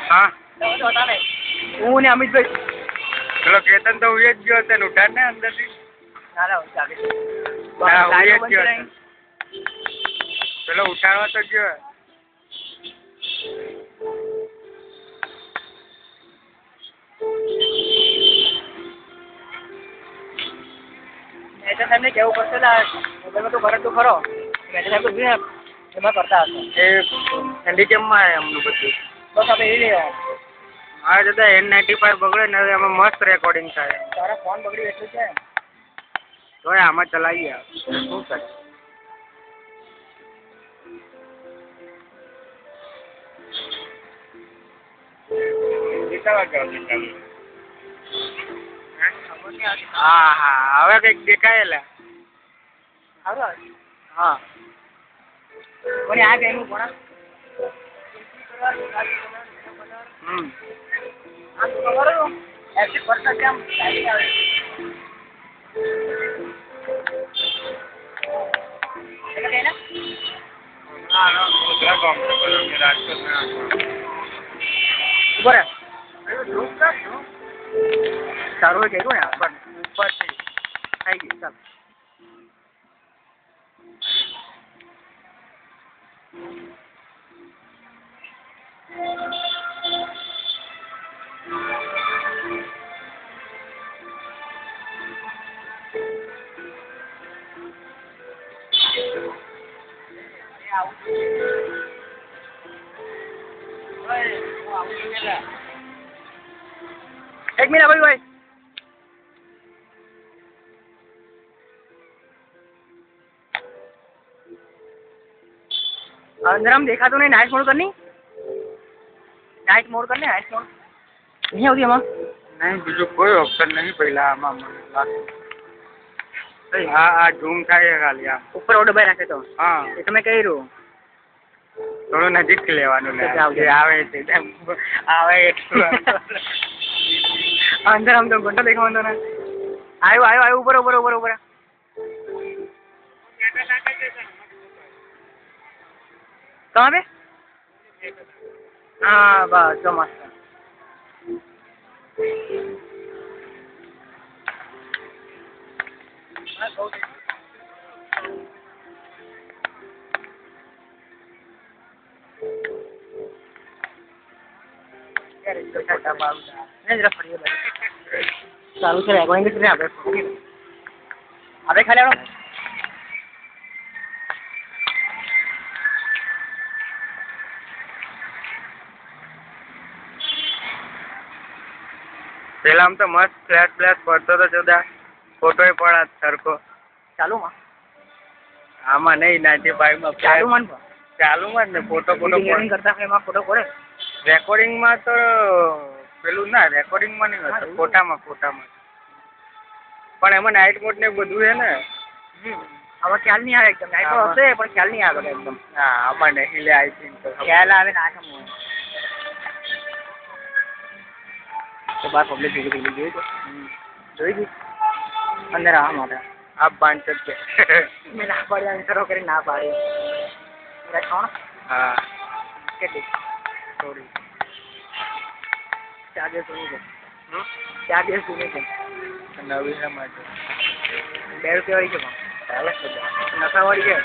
हाँ હું ને અમિતભાઈ चलो केतन तो हुई जो तेन उठा ने अंदर थी चलो उठावा तो जो મહેતા સાહેબને કહેવું પડશે મોબાઈલમાં તો ફરક તો ખરો મહેતા સાહેબ તો જોઈએ એમાં કરતા હશે એ ઠંડી કેમમાં આવે અમનું બધું બસ આપણે એ લેવાનું હા દાદા N95 બગડે ને એમાં મસ્ત રેકોર્ડિંગ થાય તારા ફોન બગડ્યું એટલું છે તોય આમાં ચલાવીએ શું કરે હા હા હવે કઈક દેખાયેલા હા મને આ ગયેલું પણ આ તો ખબર એસી પરસા કેમ લાગી આવે એટલે કે ઉપર સારું હોય કર્યું ને પણ ઉપરથી થઈ ગઈ ચાલ એક મિનિટ ભાઈ अंदर हम देखा तो नहीं नाइट मोड करनी नाइट मोड करने नाइट मोड नहीं होती हम नहीं બીજું કોઈ ઓપ્શન નહીં પહેલા આમાં મને લાગે હા આ ઝૂમ થાય ખાલી આ ઉપર ઓર્ડર બાય રાખે તો હા એ તમે કહી રહ્યો થોડું નજીક લેવાનું ને આવે છે આવે એટલું अंदर हम तो घंटा देखा ना आयो आयो आयो ऊपर ऊपर ऊपर ऊपर कहाँ पे हाँ बस तो मस्त સારું છે રેકોર્ડિંગ છે આપણે ખાલી આવડો પેલા આમ તો મસ્ત ફ્લેશ ફ્લેશ પડતો તો જોદા ફોટોય પડા સરખો ચાલુ માં આમાં નહીં 95 માં ચાલુ માં ને ફોટો કરતા એમાં ફોટો પડે રેકોર્ડિંગમાં તો પેલું ના રેકોર્ડિંગમાં નહીં હોતું ફોટામાં પણ એમાં નાઇટ મોડ ને બધું છે ને હવે ખ્યાલ નહીં આવે એકદમ નાઇટ મોડ હશે પણ ખ્યાલ નહીં આવે એકદમ હા આમાં નહીં લે આઈ થિંક તો ખ્યાલ આવે ના તો બાર પબ્લિક ભેગી જોઈ તો જોઈ ગઈ અંદર આવવા માટે આપ પાંચ છે મેં ના પાડી આન્સરો કરી ના પાડી કોણ હા કેટલી થોડી 4 દિવસ સુની છે 4 દિવસ સુની છે નવી રમત 2 રૂપિયા વાળી છે પણ ચાલે નશા વાળી છે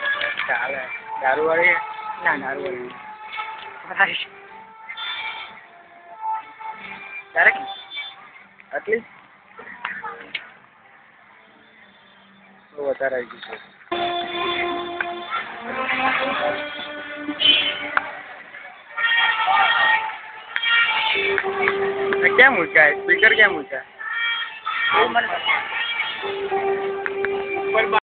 ચાલે દારૂ વાળી ના દારૂ વાળી ડાયરેક્ટ આટલી તો વધારે આવી ગયું છે કેમ ઊંચા સ્પીકર કેમ ઊંચા